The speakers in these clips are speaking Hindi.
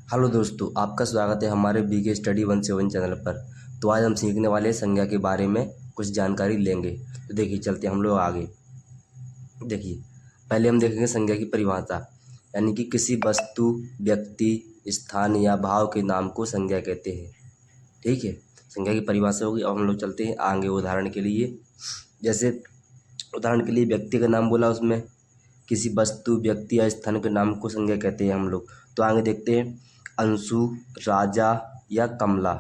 हेलो दोस्तों, आपका स्वागत है हमारे बीके स्टडी 171 चैनल पर। तो आज हम सीखने वाले संज्ञा के बारे में कुछ जानकारी लेंगे। तो देखिए, चलते हम लोग आगे। देखिए, पहले हम देखेंगे संज्ञा की परिभाषा, यानी कि किसी वस्तु, व्यक्ति, स्थान या भाव के नाम को संज्ञा कहते हैं। ठीक है, संज्ञा की परिभाषा होगी। अब हम लोग चलते हैं आगे। उदाहरण के लिए, जैसे उदाहरण के लिए व्यक्ति का नाम बोला, उसमें किसी वस्तु, व्यक्ति या स्थान के नाम को संज्ञा कहते हैं हम लोग। तो आगे देखते हैं, अंशु, राजा या कमला,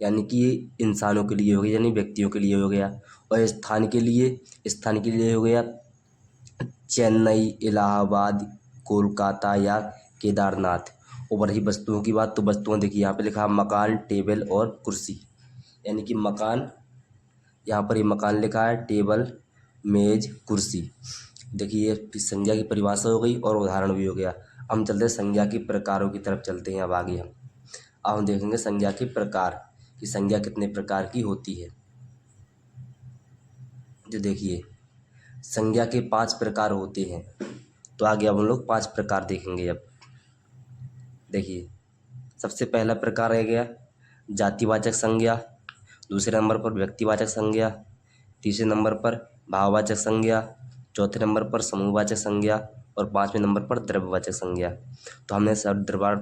यानी कि ये इंसानों के लिए हो गया, यानी व्यक्तियों के लिए हो गया। और स्थान के लिए हो गया चेन्नई, इलाहाबाद, कोलकाता या केदारनाथ। और रही वस्तुओं की बात, तो वस्तुओं देखिए, यहाँ पे लिखा है मकान, टेबल और कुर्सी, यानी कि मकान, यहाँ पर ये मकान लिखा है, टेबल, मेज, कुर्सी। देखिए, ये संज्ञा की परिभाषा हो गई और उदाहरण भी हो गया। हम चलते हैं संज्ञा के प्रकारों की तरफ चलते हैं। अब आगे हम देखेंगे संज्ञा के प्रकार, कि संज्ञा कितने प्रकार की होती है। जो देखिए, संज्ञा के 5 प्रकार होते हैं। तो आगे अब हम लोग 5 प्रकार देखेंगे। अब देखिए, सबसे पहला प्रकार है गया जातिवाचक संज्ञा, दूसरे नंबर पर व्यक्तिवाचक संज्ञा, तीसरे नंबर पर भाववाचक संज्ञा, चौथे नंबर पर समूहवाचक संज्ञा और 5वें नंबर पर द्रव्यवाचक संज्ञा। तो हमने सब दरबार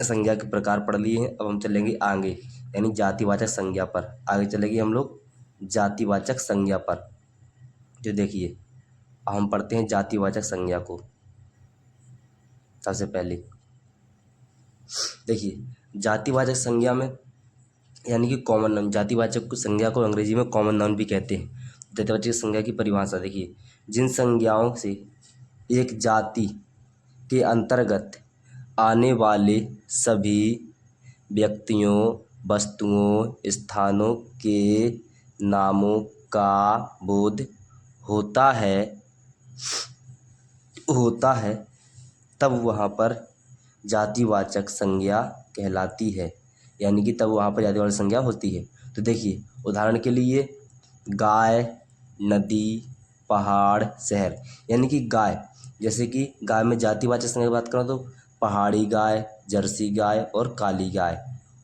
संज्ञा के प्रकार पढ़ लिए हैं। अब हम चलेंगे आगे, यानी जातिवाचक संज्ञा पर। आगे चलेंगे हम लोग जातिवाचक संज्ञा पर। जो देखिए, अब हम पढ़ते हैं जातिवाचक संज्ञा को। सबसे पहले देखिए, जातिवाचक संज्ञा में, यानी कि कॉमन नाउन, जातिवाचक संज्ञा को अंग्रेजी में कॉमन नाउन भी कहते हैं। जातिवाचक संज्ञा की परिभाषा देखिए, जिन संज्ञाओं से एक जाति के अंतर्गत आने वाले सभी व्यक्तियों, वस्तुओं, स्थानों के नामों का बोध होता है तब वहाँ पर जातिवाचक संज्ञा कहलाती है, यानी कि तब वहाँ पर जातिवाचक संज्ञा होती है। तो देखिए, उदाहरण के लिए गाय, नदी, पहाड़, शहर। यानी कि गाय, जैसे कि गाय में जातिवाचक संज्ञा की बात करें तो पहाड़ी गाय, जर्सी गाय और काली गाय।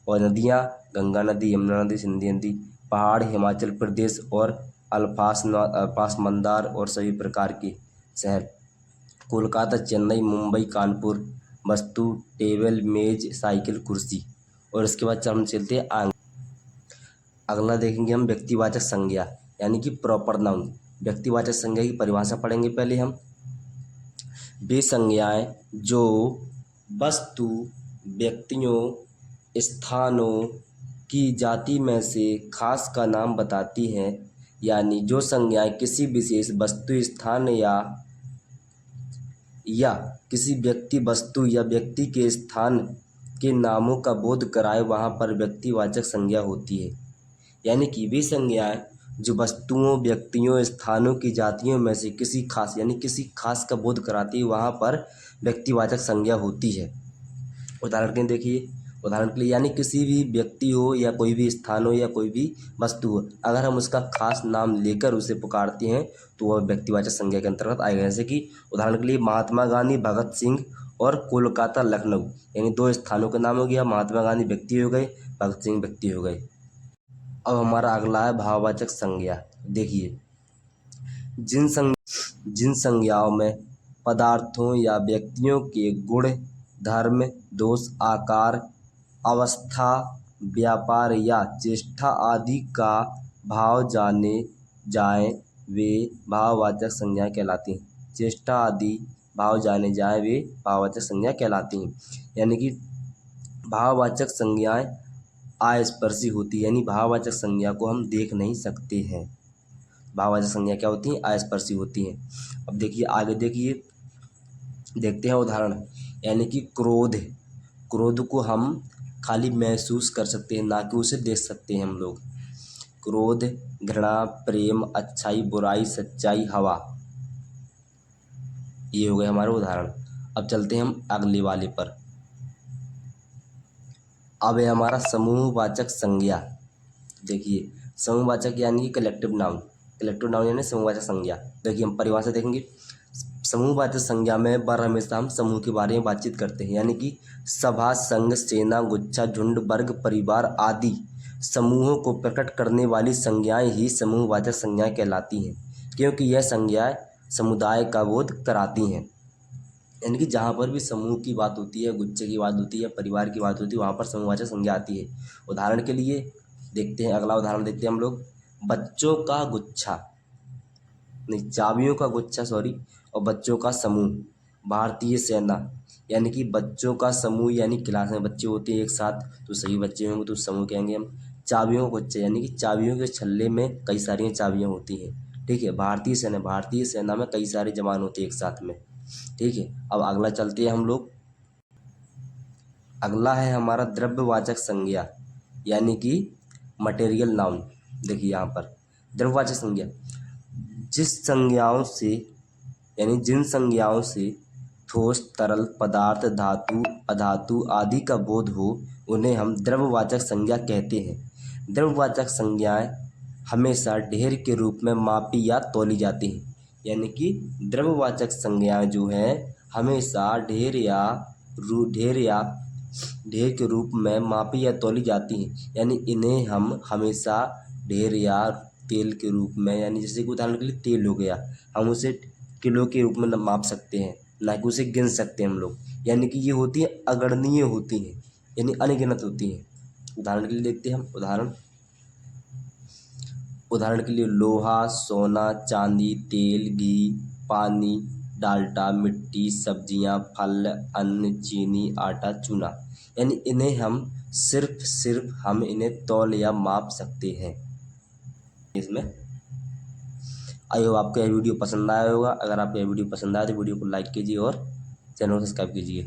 और नदियाँ, गंगा नदी, यमुना नदी, सिंधु नदी। पहाड़, हिमाचल प्रदेश और अल्पास मंदार और सभी प्रकार के शहर, कोलकाता, चेन्नई, मुंबई, कानपुर। वस्तु, टेबल, मेज, साइकिल, कुर्सी। और इसके बाद हम चलते हैं आगे। अगला देखेंगे हम व्यक्तिवाचक संज्ञा, यानी कि प्रॉपर नाउन। व्यक्तिवाचक संज्ञा की परिभाषा पढ़ेंगे पहले हम। वे संज्ञाएं जो वस्तु, व्यक्तियों, स्थानों की जाति में से खास का नाम बताती हैं, यानी जो संज्ञाएं किसी विशेष वस्तु, स्थान या किसी व्यक्ति, वस्तु या व्यक्ति के स्थान के नामों का बोध कराए, वहाँ पर व्यक्तिवाचक संज्ञा होती है। यानी कि वे संज्ञाएं जो वस्तुओं, व्यक्तियों, स्थानों की जातियों में से किसी खास, यानी किसी खास का बोध कराती है, वहाँ पर व्यक्तिवाचक संज्ञा होती है। उदाहरण के लिए देखिए, उदाहरण के लिए, यानी किसी भी व्यक्ति हो या कोई भी स्थान हो या कोई भी वस्तु हो, अगर हम उसका खास नाम लेकर उसे पुकारते हैं तो वह व्यक्तिवाचक संज्ञा के अंतर्गत आएगा। जैसे कि उदाहरण के लिए महात्मा गांधी, भगत सिंह और कोलकाता, लखनऊ, यानी 2 स्थानों का नाम हो गया। महात्मा गांधी व्यक्ति हो गए, भगत सिंह व्यक्ति हो गए। अब हमारा अगला है भाववाचक संज्ञा। देखिए, जिन संज्ञाओं में पदार्थों या व्यक्तियों के गुण, धर्म, दोष, आकार, अवस्था, व्यापार या चेष्टा आदि का भाव जाने जाएं, वे भाववाचक संज्ञाएं कहलाती हैं। चेष्टा आदि भाव जाने जाएं, वे भाववाचक संज्ञा कहलाती हैं। यानी कि भाववाचक संज्ञाएं आस्पर्शी होती है, यानी भाववाचक संज्ञा को हम देख नहीं सकते हैं। भाववाचक संज्ञा क्या होती हैं? आस्पर्शी होती हैं। अब देखिए, आगे देखिए, देखते हैं उदाहरण। यानी कि क्रोध को हम खाली महसूस कर सकते हैं, ना कि उसे देख सकते हैं हम लोग। क्रोध, घृणा, प्रेम, अच्छाई, बुराई, सच्चाई, हवा, ये हो गए हमारे उदाहरण। अब चलते हैं हम अगले वाले पर। अब है हमारा समूहवाचक संज्ञा। देखिए, समूहवाचक यानी कि कलेक्टिव नाउन यानी समूहवाचक संज्ञा। देखिए, हम परिभाषा देखेंगे। समूहवाचक संज्ञा में बर हमेशा हम समूह के बारे में बातचीत करते हैं, यानी कि सभा, संघ, सेना, गुच्छा, झुंड, वर्ग, परिवार आदि समूहों को प्रकट करने वाली संज्ञाएं ही समूहवाचक संज्ञाएं कहलाती हैं, क्योंकि यह संज्ञाएं समुदाय का बोध कराती हैं। यानी कि जहाँ पर भी समूह की बात होती है, गुच्छे की बात होती है, परिवार की बात होती है, वहाँ पर समूहवाचक संज्ञा आती है। उदाहरण के लिए देखते हैं, अगला उदाहरण देखते हैं हम लोग। बच्चों का गुच्छा, नहीं, चाबियों का गुच्छा, सॉरी, और बच्चों का समूह। भारतीय सेना, यानी कि बच्चों का समूह, यानी क्लास में बच्चे होते हैं एक साथ, तो सही बच्चे होंगे तो समूह कहेंगे हम। चाबियों का गुच्छा, यानी कि चाबियों के छल्ले में कई सारी चाबियाँ होती हैं, ठीक है। भारतीय सेना में कई सारे जवान होते हैं एक साथ में, ठीक है। अब अगला चलते हैं हम लोग। अगला है हमारा द्रव्यवाचक संज्ञा, यानी कि मटेरियल नाउन। देखिए यहाँ पर द्रव्यवाचक संज्ञा, जिन संज्ञाओं से ठोस, तरल पदार्थ, धातु, अधातु आदि का बोध हो, उन्हें हम द्रव्यवाचक संज्ञा कहते हैं। द्रव्यवाचक संज्ञाएं हमेशा ढेर के रूप में मापी या तौली जाती हैं, यानी कि द्रव्यवाचक संज्ञाएं जो हैं हमेशा ढेर के रूप में मापी या तौली जाती हैं, यानी इन्हें हम हमेशा ढेर या तेल के रूप में, यानी जैसे कि उदाहरण के लिए तेल हो गया, हम उसे किलो के रूप में माप सकते हैं, ना कि उसे गिन सकते हैं हम लोग। यानी कि ये होती है अगणनीय होती हैं, यानी अनगिनत होती हैं। उदाहरण के लिए देखते हैं हम उदाहरण के लिए लोहा, सोना, चांदी, तेल, घी, पानी, डाल्डा, मिट्टी, सब्जियां, फल, अन्न, चीनी, आटा, चूना, यानी इन्हें हम सिर्फ हम इन्हें तौल या माप सकते हैं। इसमें आई होप आपको यह वीडियो पसंद आया होगा। अगर आपको यह वीडियो पसंद आया तो वीडियो को लाइक कीजिए और चैनल को सब्सक्राइब कीजिए।